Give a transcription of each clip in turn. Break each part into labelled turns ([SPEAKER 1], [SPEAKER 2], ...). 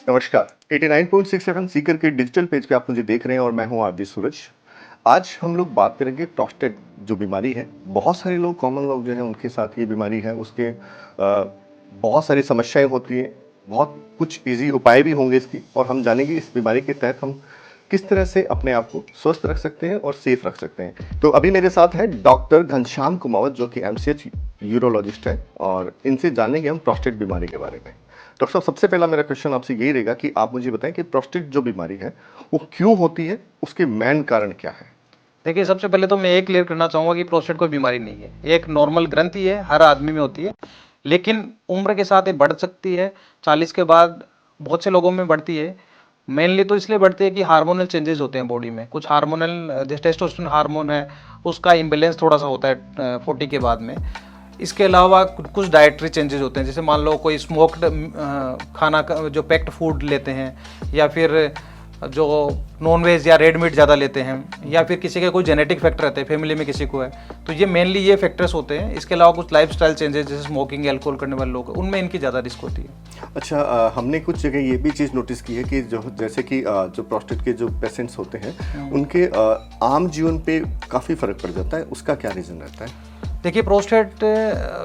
[SPEAKER 1] नमस्कार। 89.67 सीकर के digital page पे आप मुझे देख रहे हैं और मैं हूं आरडी सूरज। आज हम लोग बात करेंगे प्रोस्टेट जो बीमारी है। बहुत सारे लोग कॉमन लोग जो हैं उनके साथ ये बीमारी है। उसके बहुत सारी समस्याएं होती हैं। बहुत कुछ ईज़ी उपाय भी होंगे इसकी और हम जानेंगे इस बीमारी के तहत हम किस तरह से अपने आप को स्वस्थ रख सकते हैं और सेफ रख सकते हैं। तो अभी मेरे साथ है डॉक्टर घनश्याम कुमावत जो कि एमसीएच यूरोलॉजिस्ट है और इनसे जानेंगे हम प्रोस्टेट बीमारी के बारे में। डॉक्टर साहब, सबसे पहला मेरा क्वेश्चन आपसे यही रहेगा कि आप मुझे बताएं कि प्रोस्टेट जो बीमारी है वो क्यों होती है, उसके मेन कारण क्या है?
[SPEAKER 2] देखिए, सबसे पहले तो मैं ये क्लियर करना चाहूँगा कि प्रोस्टेट कोई बीमारी नहीं है। ये एक नॉर्मल ग्रंथि है, हर आदमी में होती है, लेकिन उम्र के साथ ये बढ़ सकती है। 40 के बाद बहुत से लोगों में बढ़ती है। मेनली तो इसलिए बढ़ती है कि हार्मोनल चेंजेस होते हैं बॉडी में। कुछ हार्मोनल जैसे टेस्टोस्टेरोन हार्मोन है, उसका इम्बैलेंस थोड़ा सा होता है 40 के बाद में। इसके अलावा कुछ डाइटरी चेंजेस होते हैं, जैसे मान लो कोई स्मोक्ड खाना जो पैक्ड फूड लेते हैं, या फिर जो नॉन वेज या रेड मीट ज़्यादा लेते हैं, या फिर किसी के कोई जेनेटिक फैक्टर रहते हैं, फैमिली में किसी को है, तो ये मेनली ये फैक्टर्स होते हैं। इसके अलावा कुछ लाइफस्टाइल चेंजेस जैसे स्मोकिंग, अल्कोहल करने वाले लोग, उनमें इनकी ज़्यादा रिस्क होती है।
[SPEAKER 1] अच्छा, हमने कुछ जगह ये भी चीज़ नोटिस की है कि जो जैसे कि जो प्रोस्टेट के जो पेशेंट्स होते हैं उनके आम जीवन पे काफ़ी फ़र्क पड़ जाता है। उसका क्या रीज़न रहता है?
[SPEAKER 2] देखिए, प्रोस्टेट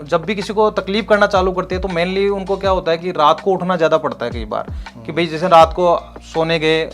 [SPEAKER 2] जब भी किसी को तकलीफ करना चालू करती है तो मेनली उनको क्या होता है कि रात को उठना ज़्यादा पड़ता है कई बार, कि भाई जैसे रात को सोने गए,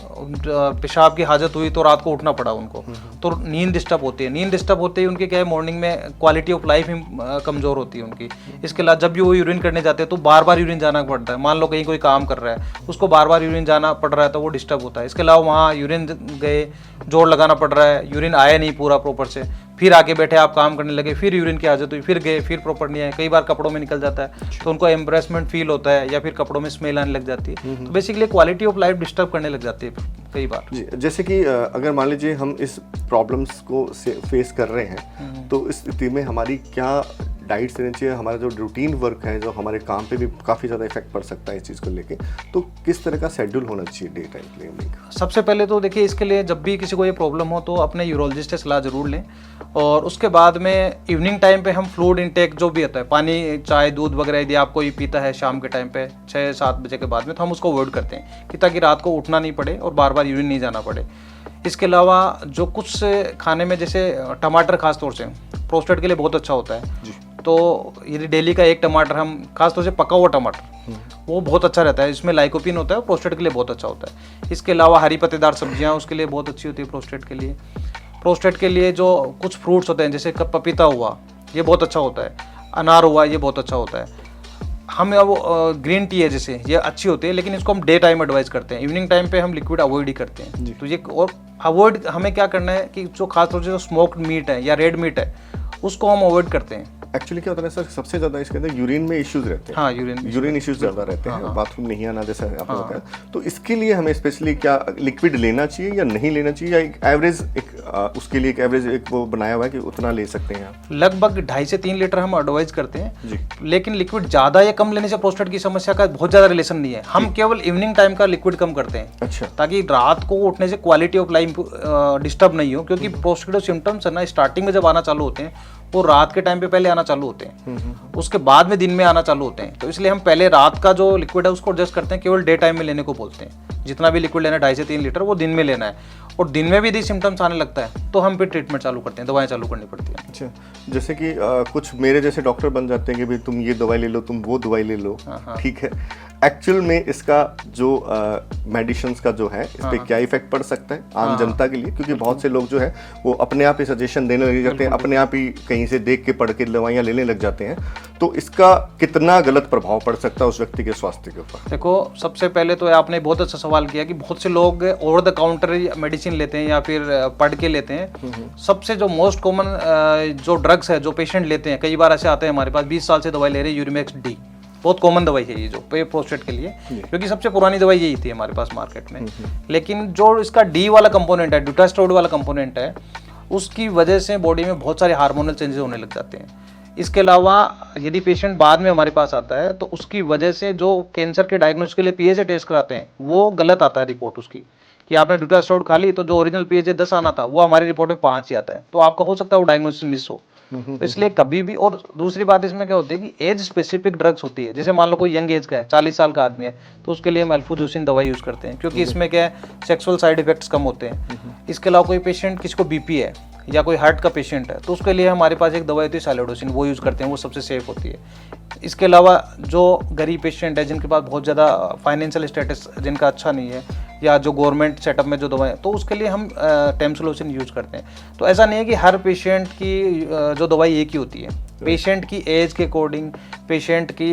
[SPEAKER 2] पेशाब की हाजत हुई तो रात को उठना पड़ा उनको, तो नींद डिस्टर्ब होती है। नींद डिस्टर्ब होते ही उनकी क्या है, मॉर्निंग में क्वालिटी ऑफ लाइफ ही कमज़ोर होती है उनकी। इसके अलावा जब भी वो यूरिन करने जाते हैं तो बार बार यूरिन जाना पड़ता है। मान लो कहीं कोई काम कर रहा है, उसको बार बार यूरिन जाना पड़ रहा है तो वो डिस्टर्ब होता है। इसके अलावा वहाँ यूरिन गए, जोर लगाना पड़ रहा है, यूरिन आया नहीं पूरा प्रॉपर से, फिर आके बैठे आप काम करने लगे, फिर यूरिन की हाजत हुई, फिर गए, फिर प्रॉपर नहीं आए, कई बार कपड़ों में निकल जाता है तो उनको एम्ब्रेसमेंट फील होता है, या फिर कपड़ों में स्मेल आने लग जाती है। तो basically quality of life disturb करने लग जाती है कई बार।
[SPEAKER 1] जी, जैसे कि अगर मान लीजिए हम इस प्रॉब्लम्स को फेस कर रहे हैं तो इस स्थिति में हमारी क्या डाइट से चाहिए, हमारा जो रूटीन वर्क है, जो हमारे काम पे भी काफ़ी ज़्यादा इफेक्ट पड़ सकता है इस चीज़ को लेके, तो किस तरह का शेड्यूल होना चाहिए डे टाइम क्लिनिक?
[SPEAKER 2] सबसे पहले तो देखिए, इसके लिए जब भी किसी को ये प्रॉब्लम हो तो अपने यूरोलॉजिस्ट से सलाह जरूर लें, और उसके बाद में इवनिंग टाइम पे हम फ्लूइड इंटेक जो भी होता है, पानी, चाय, दूध वगैरह यदि आप कोई पीता है शाम के टाइम पे 6-7 बजे के बाद में, तो हम उसको अवॉइड करते हैं कि ताकि रात को उठना नहीं पड़े और बार बार यूरिन नहीं जाना पड़े। इसके अलावा जो कुछ खाने में, जैसे टमाटर खास तौर से प्रोस्टेट के लिए बहुत अच्छा होता है, तो यदि डेली का एक टमाटर हम, खासतौर से पका हुआ टमाटर, वो बहुत अच्छा रहता है, इसमें लाइकोपिन होता है, प्रोस्टेट के लिए बहुत अच्छा होता है। इसके अलावा हरी पत्तेदार सब्जियां उसके लिए बहुत अच्छी होती है प्रोस्टेट के लिए। प्रोस्टेट के लिए जो कुछ फ्रूट्स होते हैं, जैसे पपीता हुआ, ये बहुत अच्छा होता है, अनार हुआ, ये बहुत अच्छा होता है। हम अब ग्रीन टी है जैसे, ये अच्छी होती है, लेकिन इसको हम डे टाइम एडवाइस करते हैं। इवनिंग टाइम पे हम लिक्विड अवॉइड ही करते हैं। तो ये, और अवॉइड हमें क्या करना है कि जो खासतौर से जो स्मोक्ड मीट है या रेड मीट है, उसको हम अवॉइड करते हैं।
[SPEAKER 1] एक्चुअली क्या होता है सर, सबसे ज़्यादा इसके अंदर यूरिन में इश्यूज रहते हैं।
[SPEAKER 2] हाँ,
[SPEAKER 1] यूरिन इश्यूज ज़्यादा रहते हैं।
[SPEAKER 2] हाँ।
[SPEAKER 1] बाथरूम नहीं आना, जैसा आपने बताया। तो इसके लिए हमें स्पेशली क्या लिक्विड लेना चाहिए या नहीं लेना चाहिए, या एक एवरेज उसके लिए एक एवरेज एक वो बनाया हुआ है कि उतना ले सकते हैं आप?
[SPEAKER 2] लगभग 2.5 से 3 लीटर हम एडवाइज करते हैं
[SPEAKER 1] जी।
[SPEAKER 2] लेकिन लिक्विड ज़्यादा या कम लेने से प्रोस्टेट की समस्या का बहुत ज़्यादा रिलेशन नहीं है। हम केवल इवनिंग टाइम का लिक्विड कम करते हैं।
[SPEAKER 1] अच्छा।
[SPEAKER 2] ताकि रात को उठने से क्वालिटी ऑफ लाइफ डिस्टर्ब नहीं हो, क्योंकि प्रोस्टेट सिम्टम्स है ना, स्टार्टिंग में जब आना चालू होते हैं वो रात के टाइम पे पहले आना चालू होते हैं, उसके बाद में दिन में आना चालू होते हैं। तो इसलिए हम पहले रात का जो लिक्विड है उसको एडजस्ट करते हैं, केवल डे टाइम में लेने को बोलते हैं। जितना भी लिक्विड लेना है 2.5 से 3 लीटर, वो दिन में लेना है। और दिन में भी यदि सिम्टम्स आने लगता है तो हम फिर ट्रीटमेंट चालू करते हैं, दवाएं चालू करनी पड़ती है।
[SPEAKER 1] अच्छा, जैसे कि कुछ मेरे जैसे डॉक्टर बन जाते हैं कि भाई तुम ये दवाई ले लो, तुम वो दवाई ले लो। ठीक है, एक्चुअल में इसका जो मेडिसिन्स का जो है इस पे क्या इफेक्ट पड़ सकता है आम जनता के लिए? क्योंकि बहुत से लोग जो है वो अपने आप ही सजेशन देने लग जाते हैं, अपने आप ही कहीं से देख के पढ़ के दवाइयाँ लेने लग जाते हैं। तो इसका कितना गलत प्रभाव पड़ सकता है उस व्यक्ति के स्वास्थ्य के ऊपर?
[SPEAKER 2] देखो, सबसे पहले तो आपने बहुत अच्छा सवाल किया कि बहुत से लोग ओवर द काउंटर मेडिसिन लेते हैं या फिर पढ़ के लेते हैं। सबसे जो मोस्ट कॉमन जो ड्रग्स है जो पेशेंट लेते हैं, कई बार ऐसे आते हैं हमारे पास 20 साल से दवाई ले रहे हैं, यूरिमेक्स डी, बहुत कॉमन दवाई है ये जो प्रोस्टेट के लिए, क्योंकि सबसे पुरानी दवाई यही थी हमारे पास मार्केट में। लेकिन जो इसका डी वाला कंपोनेंट है, ड्यूटास्टेरॉइड वाला कंपोनेंट है, उसकी वजह से बॉडी में बहुत सारे हार्मोनल चेंजेस होने लग जाते हैं। इसके अलावा यदि पेशेंट बाद में हमारे पास आता है तो उसकी वजह से जो कैंसर के डायग्नोसिस के लिए पीएचए टेस्ट कराते हैं वो गलत आता है रिपोर्ट उसकी, कि आपने ड्यूटास्टेरॉइड खा ली तो जो ओरिजिनल पीएचए 10 आना था वो हमारी रिपोर्ट में 5 ही आता है। तो आपका हो सकता है वो डायग्नोसिस मिस हो। तो इसलिए कभी भी, और दूसरी बात इसमें क्या होती है कि एज स्पेसिफिक ड्रग्स होती है। जैसे मान लो कोई यंग एज का है, 40 साल का आदमी है, तो उसके लिए हम अल्फाजूसिन दवाई यूज करते हैं, क्योंकि इसमें क्या है, सेक्सुअल साइड इफेक्ट्स कम होते हैं। इसके अलावा कोई पेशेंट, किसी को बीपी है या कोई हार्ट का पेशेंट है, तो उसके लिए हमारे पास एक दवाई होती है साइलोडोसिन, वो यूज़ करते हैं, वो सबसे सेफ होती है। इसके अलावा जो गरीब पेशेंट है, जिनके पास बहुत ज़्यादा फाइनेंशियल स्टेटस जिनका अच्छा नहीं है, या जो गवर्नमेंट सेटअप में जो दवाएं, तो उसके लिए हम टेम्सोलोसिन यूज़ करते हैं। तो ऐसा नहीं है कि हर पेशेंट की जो दवाई एक ही होती है। पेशेंट की एज के अकॉर्डिंग, पेशेंट की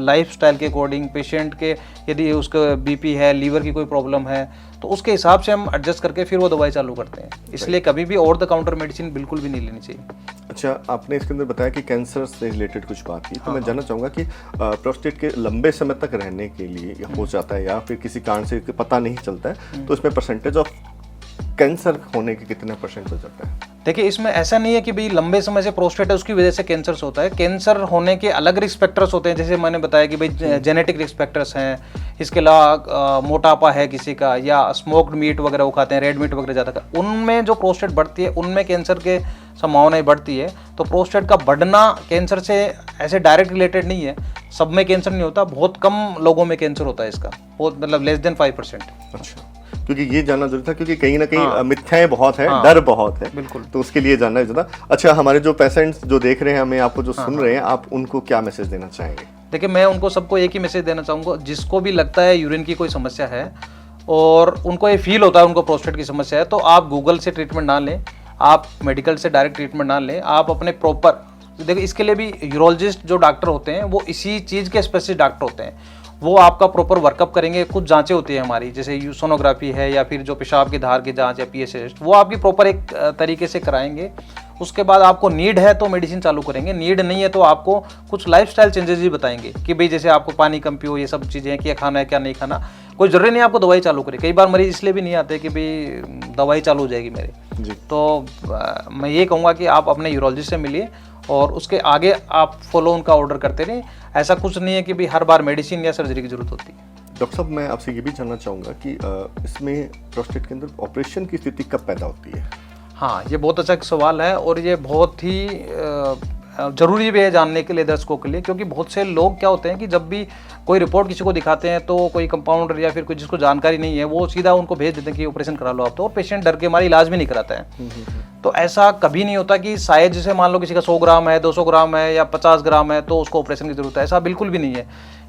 [SPEAKER 2] लाइफस्टाइल के अकॉर्डिंग, पेशेंट के यदि उसका बीपी है, लीवर की कोई प्रॉब्लम है, तो उसके हिसाब से हम एडजस्ट करके फिर वो दवाई चालू करते हैं। इसलिए कभी भी ओवर द काउंटर मेडिसिन बिल्कुल भी नहीं लेनी चाहिए।
[SPEAKER 1] अच्छा, आपने इसके अंदर बताया कि कैंसर से रिलेटेड कुछ बात की, तो मैं जानना चाहूँगा कि प्रोस्टेट के लंबे समय तक रहने के लिए या हो जाता है या फिर किसी कारण से पता नहीं चलता है, तो इसमें परसेंटेज ऑफ कैंसर होने के कितने परसेंट हो जाता है?
[SPEAKER 2] देखिए, इसमें ऐसा नहीं है कि भाई लंबे समय से प्रोस्टेट है उसकी वजह से कैंसर होता है। कैंसर होने के अलग रिस्क फैक्टर्स होते हैं, जैसे मैंने बताया कि भाई जेनेटिक रिस्क फैक्टर्स हैं। इसके अलावा मोटापा है किसी का, या स्मोक्ड मीट वगैरह वो खाते हैं, रेड मीट वगैरह ज़्यादा खाते हैं, उनमें जो प्रोस्टेट बढ़ती है उनमें कैंसर के संभावनाएं बढ़ती है। तो प्रोस्टेट का बढ़ना कैंसर से ऐसे डायरेक्ट रिलेटेड नहीं है। सब में कैंसर नहीं होता, बहुत कम लोगों में कैंसर होता है इसका, बहुत मतलब लेस देन 5%।
[SPEAKER 1] अच्छा, क्योंकि ये जानना जरूरी था, क्योंकि कहीं ना कहीं मिथ्याएं बहुत है, डर बहुत है,
[SPEAKER 2] बिल्कुल,
[SPEAKER 1] तो उसके लिए जानना जरूरी था। अच्छा, हमारे जो पेशेंट्स जो देख रहे हैं हमें, आपको जो सुन रहे हैं, आप उनको क्या मैसेज देना चाहेंगे?
[SPEAKER 2] देखिए, मैं उनको सबको एक ही मैसेज देना चाहूँगा, जिसको भी लगता है यूरिन की कोई समस्या है और उनको ये फील होता है उनको प्रोस्टेट की समस्या है, तो आप गूगल से ट्रीटमेंट ना लें, आप मेडिकल से डायरेक्ट ट्रीटमेंट ना लें, आप अपने प्रॉपर, देखिए इसके लिए भी यूरोलॉजिस्ट जो डॉक्टर होते हैं वो इसी चीज़ के स्पेशलिस्ट डॉक्टर होते हैं। वो आपका प्रॉपर वर्कअप करेंगे। कुछ जांचें होती है हमारी, जैसे सोनोग्राफी है या फिर जो पेशाब की धार की जांच या पीएसए टेस्ट, वो आपकी प्रॉपर एक तरीके से कराएंगे। उसके बाद आपको नीड है तो मेडिसिन चालू करेंगे, नीड नहीं है तो आपको कुछ लाइफस्टाइल चेंजेस भी बताएंगे कि भाई जैसे आपको पानी कम पियो, ये सब चीज़ें, क्या खाना है क्या नहीं खाना। कोई जरूरी नहीं आपको दवाई चालू करे। कई बार मरीज इसलिए भी नहीं आते कि भाई दवाई चालू हो जाएगी मेरी जी। तो मैं ये कहूँगा कि आप अपने यूरोलॉजिस्ट से मिलिए और उसके आगे आप फॉलो उनका ऑर्डर करते रहें। ऐसा कुछ नहीं है कि भाई हर बार मेडिसिन या सर्जरी की जरूरत होती है।
[SPEAKER 1] डॉक्टर साहब, मैं आपसे ये भी जानना चाहूँगा कि इसमें प्रोस्टेट के अंदर ऑपरेशन की स्थिति कब पैदा होती है?
[SPEAKER 2] हाँ, ये बहुत अच्छा सवाल है और ये बहुत ही ज़रूरी भी है जानने के लिए दर्शकों के लिए, क्योंकि बहुत से लोग क्या होते हैं कि जब भी कोई रिपोर्ट किसी को दिखाते हैं तो कोई कंपाउंडर या फिर कोई जिसको जानकारी नहीं है वो सीधा उनको भेज देते हैं कि ऑपरेशन करा लो आप, तो और पेशेंट डर के हमारा इलाज भी नहीं कराता है। तो ऐसा कभी नहीं होता कि शायद जैसे मान लो किसी का 100 ग्राम है, 200 ग्राम है या 50 ग्राम है तो उसको ऑपरेशन की जरूरत है, ऐसा बिल्कुल भी नहीं है।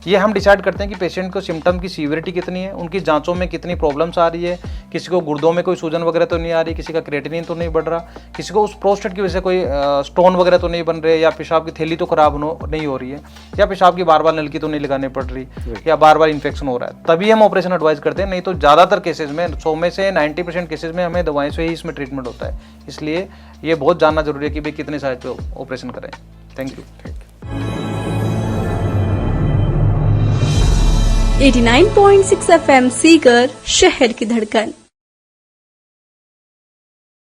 [SPEAKER 2] ये हम डिसाइड करते हैं कि पेशेंट को सिम्टम की सीवियरिटी कितनी है, उनकी जांचों में कितनी प्रॉब्लम्स आ रही है, किसी को गुर्दों में कोई सूजन वगैरह तो नहीं आ रही, किसी का क्रिएटिनिन तो नहीं बढ़ रहा, किसी को उस प्रोस्टेट की वजह से कोई स्टोन वगैरह तो नहीं बन रहे, या पेशाब की थैली तो खराब नहीं हो रही है, या पेशाब की बार बार नलकी तो नहीं लगानी पड़ रही, या बार बार इन्फेक्शन हो रहा है, तभी हम ऑपरेशन एडवाइस करते हैं। नहीं तो ज़्यादातर केसेज में 100 में से 90% केसेज में हमें दवाई से ही इसमें ट्रीटमेंट होता है। इसलिए ये बहुत जानना जरूरी है कि भाई कितने साइज पे ऑपरेशन करें। Thank you.
[SPEAKER 3] 89.6 FM सीकर, शहर की धड़कन।